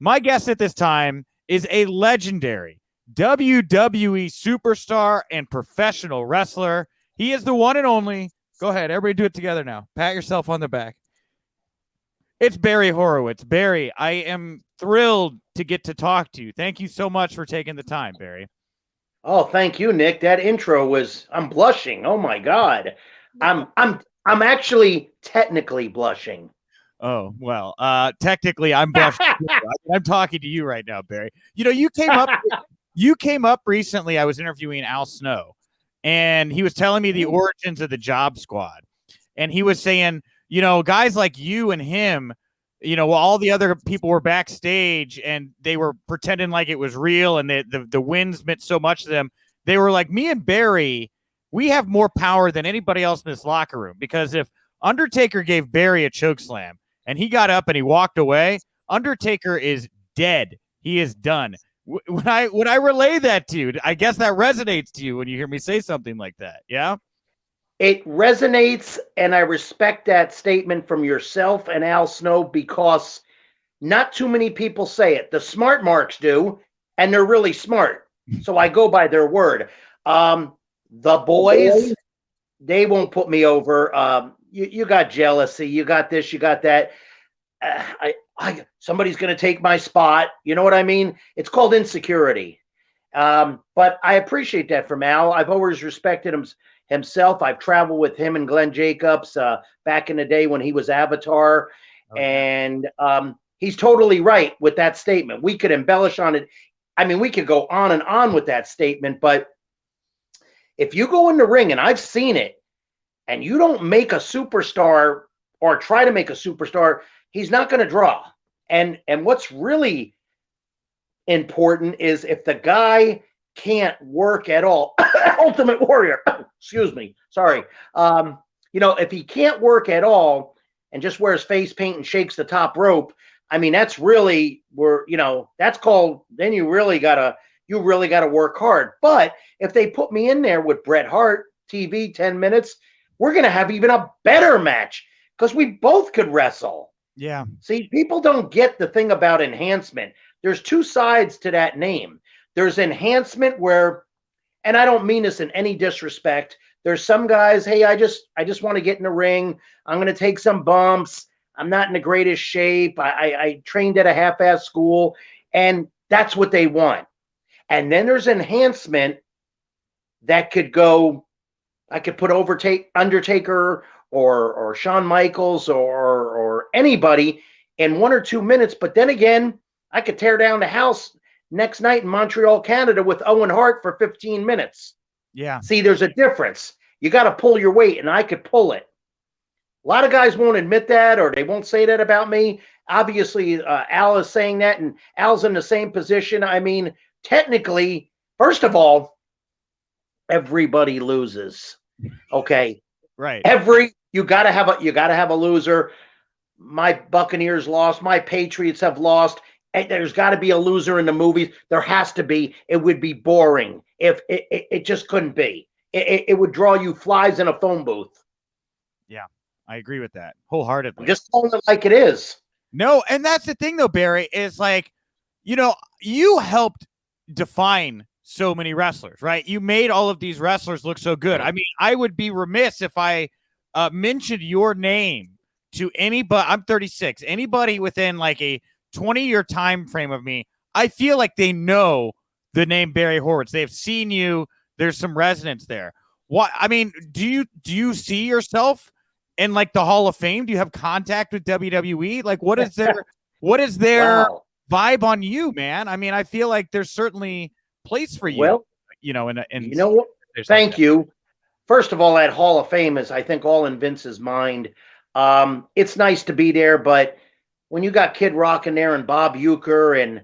My guest at this time is a legendary WWE superstar and professional wrestler. He is the one and only. Go ahead, everybody do it together now. Pat yourself on the back. It's Barry Horowitz. Barry, I am thrilled to get to talk to you. Thank you so much for taking the time, Barry. Oh, thank you, Nick. That intro I'm blushing. Oh my God. I'm actually technically blushing. Oh, well, technically I'm blushing. I'm talking to you right now, Barry. You know, you came up recently. I was interviewing Al Snow, and he was telling me the origins of the Job Squad. And he was saying, you know, guys like you and him, you know, all the other people were backstage and they were pretending like it was real and the wins meant so much to them. They were like, me and Barry, we have more power than anybody else in this locker room, because if Undertaker gave Barry a choke slam and he got up and he walked away, Undertaker is dead. He is done. When I relay that to you, I guess that resonates to you when you hear me say something like that. Yeah. It resonates, and I respect that statement from yourself and Al Snow because not too many people say it. The smart marks do, and they're really smart. So I go by their word. The boys, they won't put me over. You got jealousy. You got this. You got that. Somebody's going to take my spot. You know what I mean? It's called insecurity. But I appreciate that from Al. I've always respected himself. I've traveled with him and Glenn Jacobs back in the day when he was Avatar. Okay. And he's totally right with that statement. We could embellish on it. I mean, we could go on and on with that statement, but if you go in the ring, and I've seen it, and you don't make a superstar or try to make a superstar, he's not going to draw. And what's really important is if the guy can't work at all, Ultimate Warrior, excuse me, sorry. You know, if he can't work at all and just wears face paint and shakes the top rope, I mean, that's really where, you know, that's called, then you really gotta work hard. But if they put me in there with Bret Hart, TV, 10 minutes, we're going to have even a better match because we both could wrestle. Yeah. See, people don't get the thing about enhancement. There's two sides to that name. There's enhancement where, and I don't mean this in any disrespect, there's some guys, hey, I just want to get in the ring. I'm going to take some bumps. I'm not in the greatest shape. I trained at a half-ass school, and that's what they want. And then there's enhancement that could go, I could put Undertaker or Shawn Michaels or anybody in 1 or 2 minutes. But then again, I could tear down the house next night in Montreal, Canada with Owen Hart for 15 minutes. Yeah. See, there's a difference. You got to pull your weight, and I could pull it. A lot of guys won't admit that, or they won't say that about me. Obviously, Al is saying that, and Al's in the same position. I mean, technically, first of all, everybody loses. Okay. Right. You gotta have a loser. My Buccaneers lost, my Patriots have lost. There's got to be a loser in the movies. There has to be. It would be boring if it just couldn't be. It would draw you flies in a phone booth. Yeah, I agree with that wholeheartedly. I'm just calling it like it is. No, and that's the thing though, Barry, is like, you know, you helped define so many wrestlers, right? You made all of these wrestlers look so good. I mean, I would be remiss if I mentioned your name to anybody. I'm 36. Anybody within like a 20-year time frame of me, I feel like they know the name Barry Horowitz. They've seen you. There's some resonance there. What I mean, do you see yourself in like the Hall of Fame? Do you have contact with WWE? Like, what is their wow. vibe on you, man? I mean, I feel like there's certainly place for you. Well, you know, and you know what? Thank you. First of all, that Hall of Fame is, I think, all in Vince's mind. It's nice to be there, but when you got Kid Rock in there and Bob Uecker and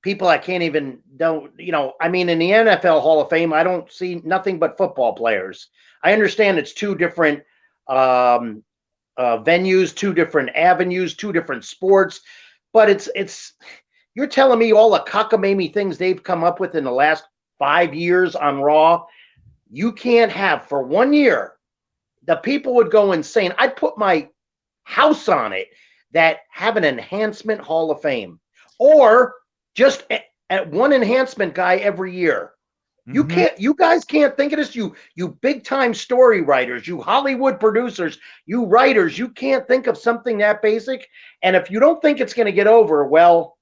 people I can't even I mean, in the NFL Hall of Fame, I don't see nothing but football players. I understand it's two different venues, two different avenues, two different sports, but it's you're telling me all the cockamamie things they've come up with in the last 5 years on Raw, you can't have for 1 year. The people would go insane. I'd put my house on it that have an enhancement Hall of Fame. or just at one enhancement guy every year. You guys can't think of this. You big time story writers, you Hollywood producers, you writers, you can't think of something that basic. And if you don't think it's going to get over, well,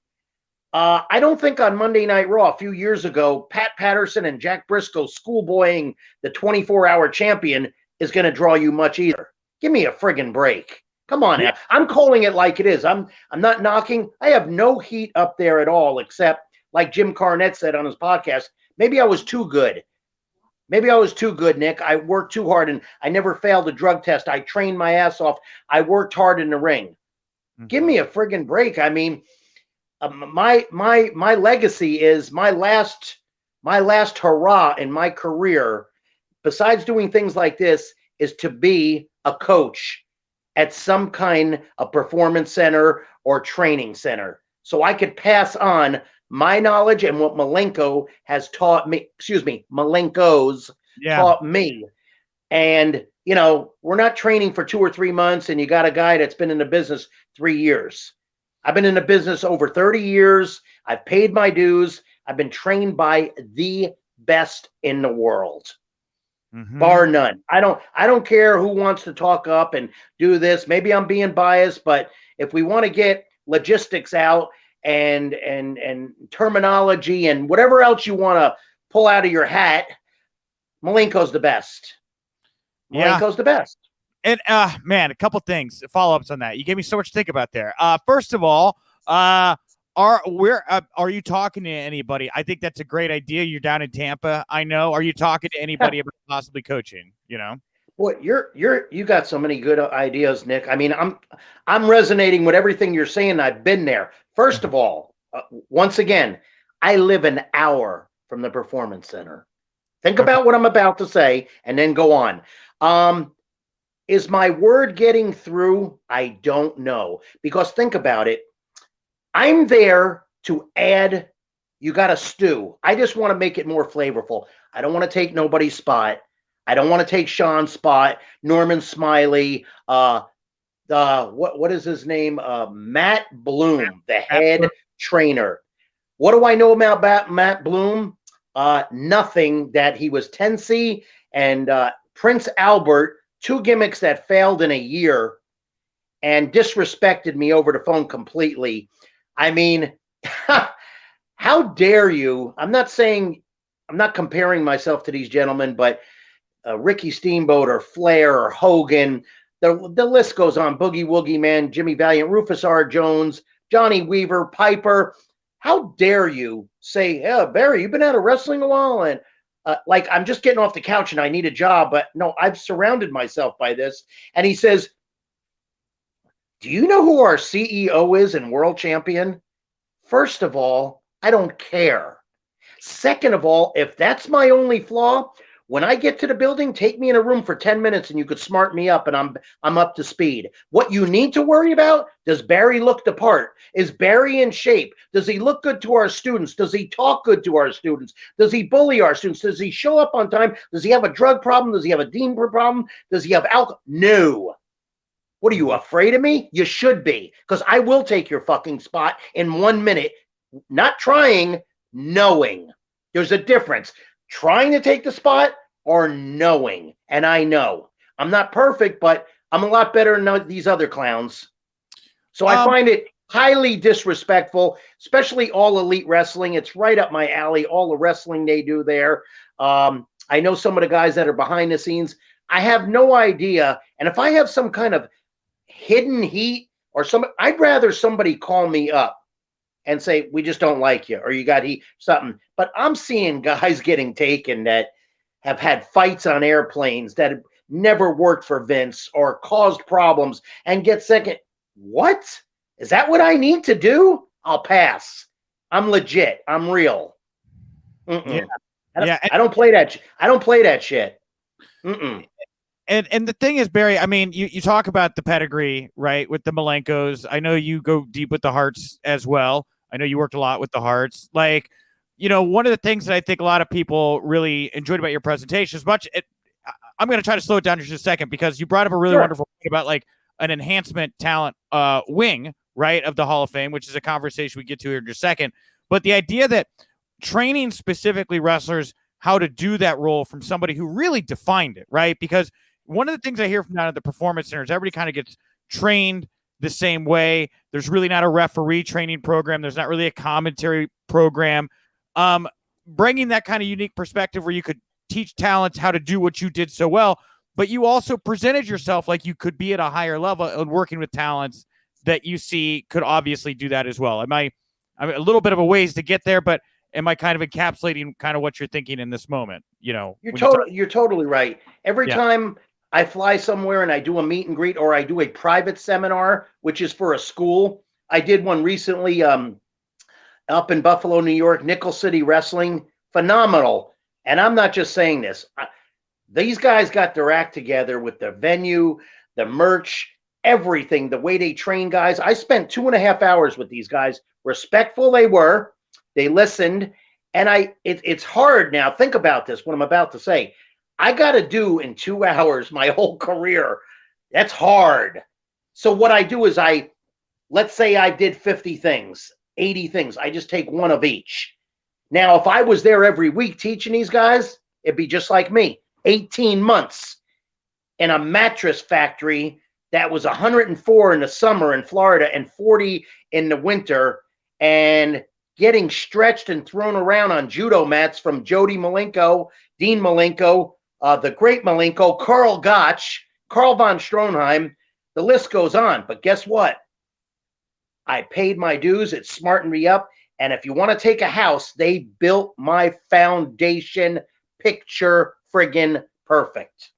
I don't think on Monday Night Raw a few years ago, Pat Patterson and Jack Briscoe schoolboying the 24-hour champion is going to draw you much either. Give me a friggin' break. Come on now. I'm calling it like it is. I'm not knocking. I have no heat up there at all, except like Jim Cornette said on his podcast, maybe I was too good. Maybe I was too good, Nick. I worked too hard and I never failed a drug test. I trained my ass off. I worked hard in the ring. Give me a friggin' break. I mean, my legacy is my last hurrah in my career, besides doing things like this, is to be a coach at some kind of performance center or training center. So I could pass on my knowledge and what Malenko has taught me, Malenko's taught me. And, you know, we're not training for 2 or 3 months and you got a guy that's been in the business 3 years. I've been in the business over 30 years. I've paid my dues. I've been trained by the best in the world. Bar none. I don't care who wants to talk up and do this. Maybe I'm being biased, but if we want to get logistics out and terminology and whatever else you want to pull out of your hat, Malenko's the best. Malenko's the best. And man, a couple things, follow-ups on that. You gave me so much to think about there. First of all, are you talking to anybody? I think that's a great idea. You're down in Tampa, I know. Are you talking to anybody about possibly coaching? You know, boy, you got so many good ideas, Nick. I mean, I'm resonating with everything you're saying. I've been there. First of all, once again, I live an hour from the Performance Center. Think about what I'm about to say, and then go on. Is my word getting through? I don't know, because think about it. I'm there to add, you got a stew. I just want to make it more flavorful. I don't want to take nobody's spot. I don't want to take Sean's spot, Norman Smiley, what is his name? Matt Bloom, the head trainer. What do I know about Matt Bloom? Nothing. That he was Tennessee and Prince Albert, 2 gimmicks that failed in a year and disrespected me over the phone completely. I mean, how dare you? I'm not comparing myself to these gentlemen, but Ricky Steamboat or Flair or Hogan, the list goes on. Boogie Woogie Man, Jimmy Valiant, Rufus R. Jones, Johnny Weaver, Piper. How dare you say, "Yeah, Barry, you've been out of wrestling a while," and like I'm just getting off the couch and I need a job. But no, I've surrounded myself by this. And he says, "Do you know who our CEO is and world champion?" First of all, I don't care. Second of all, if that's my only flaw, when I get to the building, take me in a room for 10 minutes and you could smart me up and I'm up to speed. What you need to worry about, does Barry look the part? Is Barry in shape? Does he look good to our students? Does he talk good to our students? Does he bully our students? Does he show up on time? Does he have a drug problem? Does he have a demon problem? Does he have alcohol? No. What are you, afraid of me? You should be, because I will take your fucking spot in 1 minute. Not trying, knowing. There's a difference. Trying to take the spot or knowing. And I know. I'm not perfect, but I'm a lot better than these other clowns. So I find it highly disrespectful, especially All Elite Wrestling. It's right up my alley, all the wrestling they do there. I know some of the guys that are behind the scenes. I have no idea. And if I have some kind of hidden heat or I'd rather somebody call me up and say, "We just don't like you," or "You got heat," something. But I'm seeing guys getting taken that have had fights on airplanes that have never worked for Vince or caused problems and get second. What? Is that what I need to do? I'll pass. I'm legit. I'm real. Yeah. I don't play that. I don't play that shit. And the thing is, Barry, I mean, you talk about the pedigree, right, with the Malenkos. I know you go deep with the Harts as well. I know you worked a lot with the Harts. Like, you know, one of the things that I think a lot of people really enjoyed about your presentation I'm going to try to slow it down just a second, because you brought up a really wonderful point about like an enhancement talent wing, right, of the Hall of Fame, which is a conversation we get to here in a second. But the idea that training specifically wrestlers how to do that role from somebody who really defined it, right? Because one of the things I hear from down at the Performance Center is everybody kind of gets trained the same way. There's really not a referee training program. There's not really a commentary program. Bringing that kind of unique perspective where you could teach talents how to do what you did so well, but you also presented yourself like you could be at a higher level and working with talents that you see could obviously do that as well. I'm a little bit of a ways to get there, but am I kind of encapsulating kind of what you're thinking in this moment? You know, you're totally right. Every time I fly somewhere and I do a meet and greet or I do a private seminar, which is for a school. I did one recently up in Buffalo, New York, Nickel City Wrestling. Phenomenal. And I'm not just saying this. These guys got their act together with the venue, the merch, everything, the way they train guys. I spent 2.5 hours with these guys. Respectful they were. They listened. And it's hard now. Think about this, what I'm about to say. I got to do in 2 hours my whole career. That's hard. So what I do is let's say I did 50 things, 80 things. I just take one of each. Now, if I was there every week teaching these guys, it'd be just like me. 18 months in a mattress factory that was 104 in the summer in Florida and 40 in the winter, and getting stretched and thrown around on judo mats from Jody Malenko, Dean Malenko, the great Malenko, Carl Gotch, Carl von Stronheim. The list goes on. But guess what? I paid my dues. It smartened me up. And if you want to take a house, they built my foundation picture friggin' perfect.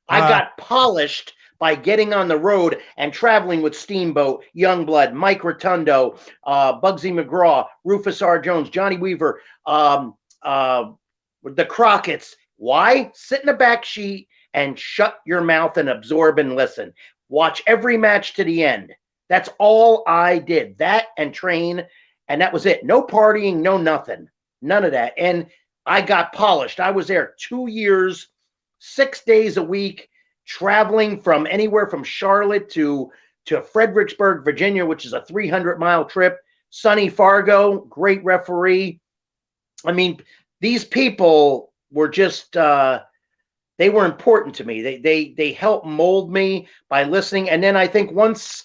I got polished by getting on the road and traveling with Steamboat, Youngblood, Mike Rotundo, Bugsy McGraw, Rufus R. Jones, Johnny Weaver, the Crockett's. Why? Sit in the back seat and shut your mouth and absorb and listen. Watch every match to the end. That's all I did. That and train, and that was it. No partying, no nothing. None of that. And I got polished. I was there 2 years, 6 days a week, traveling from anywhere from Charlotte to Fredericksburg, Virginia, which is a 300-mile trip. Sonny Fargo, great referee. I mean, these people were just they were important to me. They helped mold me by listening. And then I think once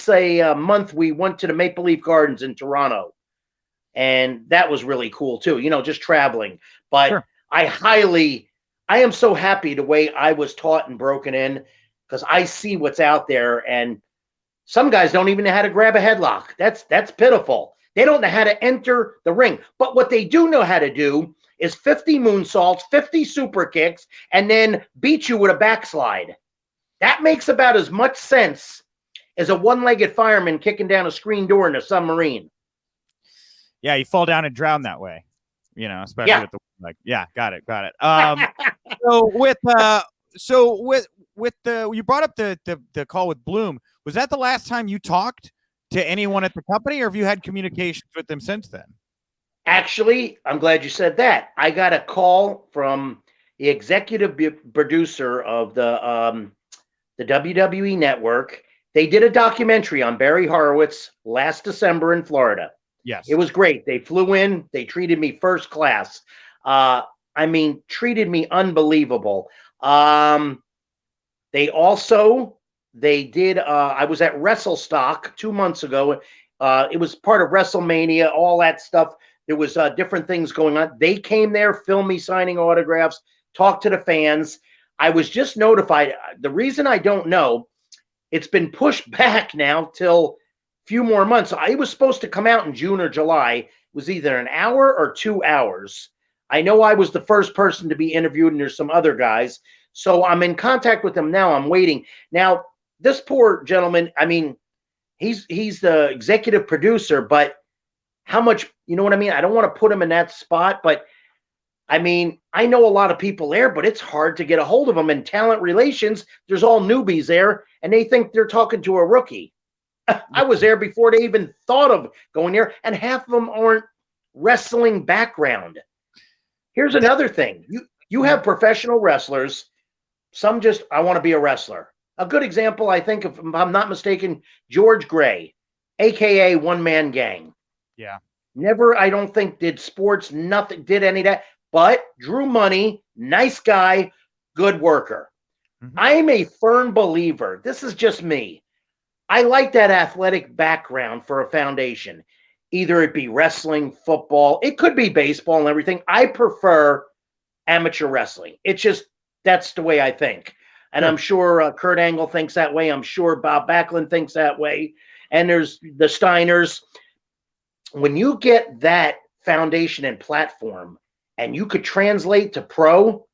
a month we went to the Maple Leaf Gardens in Toronto, and that was really cool too. You know, just traveling. But sure. I am so happy the way I was taught and broken in, because I see what's out there, and some guys don't even know how to grab a headlock. That's pitiful. They don't know how to enter the ring. But what they do know how to do is 50 moonsaults, 50 super kicks, and then beat you with a backslide. That makes about as much sense as a one-legged fireman kicking down a screen door in a submarine. Yeah, you fall down and drown that way, you know, especially with the got it. So with the you brought up the call with Bloom. Was that the last time you talked to anyone at the company, or have you had communications with them since then? Actually, I'm glad you said that. I got a call from the executive producer of the WWE Network. They did a documentary on Barry Horowitz last December in Florida. Yes. It was great. They flew in. They treated me first class. Treated me unbelievable. I was at WrestleStock 2 months ago. It was part of WrestleMania, all that stuff. There was different things going on. They came there, filmed me signing autographs, talked to the fans. I was just notified. The reason I don't know, it's been pushed back now till a few more months. I was supposed to come out in June or July. It was either an hour or 2 hours. I know I was the first person to be interviewed, and there's some other guys. So I'm in contact with them now. I'm waiting. Now, this poor gentleman, I mean, he's the executive producer, but how much, you know what I mean? I don't want to put him in that spot, but I mean, I know a lot of people there, but it's hard to get a hold of them. In talent relations, there's all newbies there, and they think they're talking to a rookie. I was there before they even thought of going there, and half of them aren't wrestling background. Here's another thing. You have professional wrestlers. Some just, I want to be a wrestler. A good example, I think, if I'm not mistaken, George Gray. aka one man gang. Yeah. Never, I don't think, did sports, nothing, did any of that, but drew money, nice guy, good worker. Mm-hmm. I'm a firm believer. This is just me. I like that athletic background for a foundation. Either it be wrestling, football, it could be baseball and everything. I prefer amateur wrestling. It's just, that's the way I think. And Sure. I'm sure Kurt Angle thinks that way. I'm sure Bob Backlund thinks that way. And there's the Steiners. When you get that foundation and platform and you could translate to pro,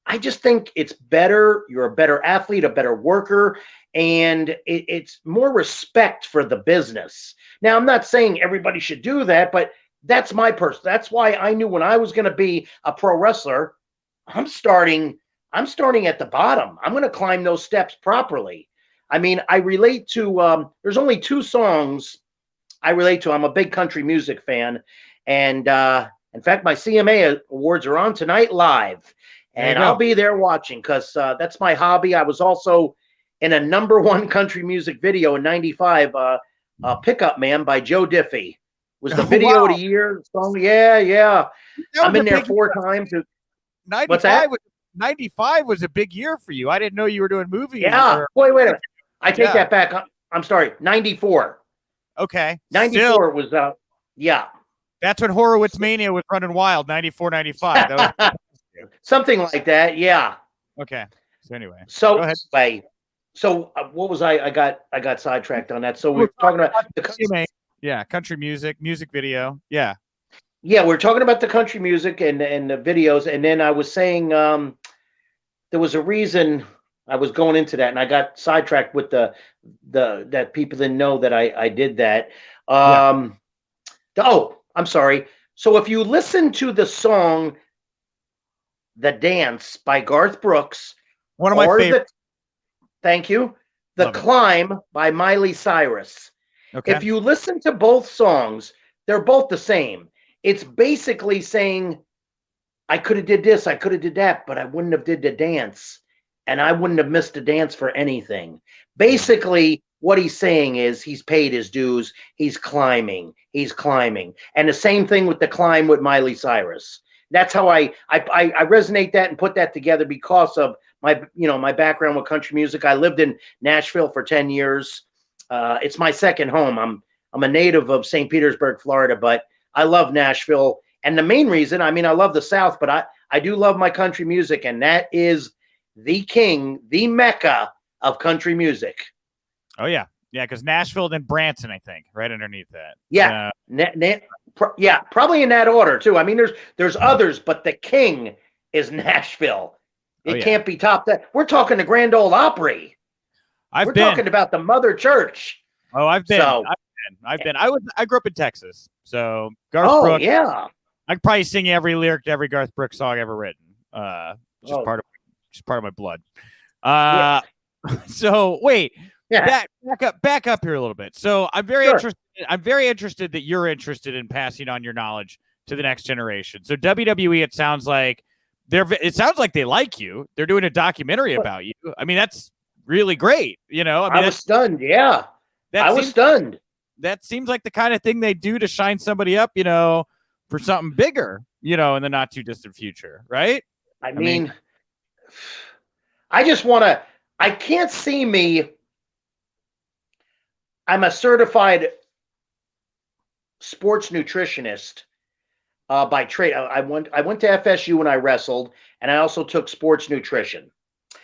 I just think it's better. You're a better athlete, a better worker, and it's more respect for the business. Now, I'm not saying everybody should do that, but that's my person. That's why I knew when I was going to be a pro wrestler, I'm starting at the bottom. I'm going to climb those steps properly. I mean, I relate to there's only 2 songs I relate to. I'm a big country music fan, and in fact, my CMA awards are on tonight live. And I'll be there watching because that's my hobby. I was also in a #1 country music video in '95, Pickup Man by Joe Diffie. Was the video of the year song? Yeah. I'm in there 4 times. 95 was a big year for you. I didn't know you were doing movies. Yeah. Wait a minute. I take that back. I'm sorry. 94. Okay. 94 was yeah. That's when Horowitz Mania was running wild, 94, 95. That was something like that, yeah. Okay. So anyway. So what was I got sidetracked on that. So we were talking about the country music video. Yeah. Yeah, we're talking about the country music and the videos, and then I was saying there was a reason I was going into that, and I got sidetracked with the that people didn't know that I did that. Oh, I'm sorry. So if you listen to the song "The Dance" by Garth Brooks, one of my favorites. Thank you. "The Climb" by Miley Cyrus. Okay. If you listen to both songs, they're both the same. It's basically saying, I could have did this, I could have did that, but I wouldn't have did the dance, and I wouldn't have missed the dance for anything. Basically, what he's saying is he's paid his dues. He's climbing. And the same thing with "The Climb" with Miley Cyrus. That's how I resonate that and put that together because of my background with country music. I lived in Nashville for 10 years. It's my second home. I'm a native of St. Petersburg, Florida, but I love Nashville. And the main reason, I love the South, but I do love my country music, and that is the king, the Mecca of country music. Oh, yeah. Yeah, because Nashville, then Branson, I think, right underneath that. Yeah. Yeah, probably in that order, too. There's others, but the king is Nashville. It can't be topped. We're talking the Grand Ole Opry. We're talking about the Mother Church. Oh, I've been. I grew up in Texas, so Garth Brooks. Yeah. I could probably sing every lyric to every Garth Brooks song ever written. Just part of my blood. So wait, back up here a little bit. So I'm very interested. I'm very interested that you're interested in passing on your knowledge to the next generation. So WWE, it sounds like they like you. They're doing a documentary about you. That's really great. I was stunned. Yeah. I was stunned. That seems like the kind of thing they do to shine somebody up, for something bigger, in the not too distant future, right? I just want to, I can't see me. I'm a certified sports nutritionist by trade. I went to FSU when I wrestled, and I also took sports nutrition.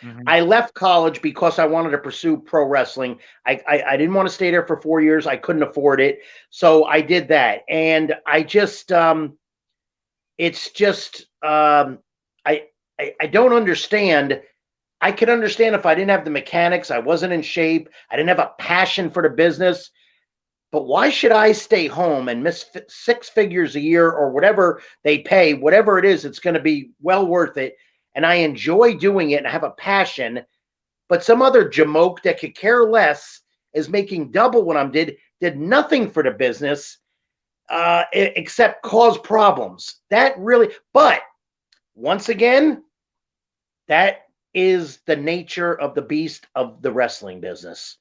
Mm-hmm. I left college because I wanted to pursue pro wrestling. I didn't want to stay there for 4 years. I couldn't afford it. So I did that. And I just, it's just, I don't understand. I could understand if I didn't have the mechanics. I wasn't in shape. I didn't have a passion for the business. But why should I stay home and miss 6 figures a year or whatever they pay, whatever it is, it's going to be well worth it. And I enjoy doing it and I have a passion, but some other jamoke that could care less is making double what I did nothing for the business except cause problems. But once again, that is the nature of the beast of the wrestling business.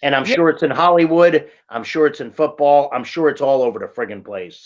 And I'm Yeah. sure it's in Hollywood. I'm sure it's in football. I'm sure it's all over the friggin' place.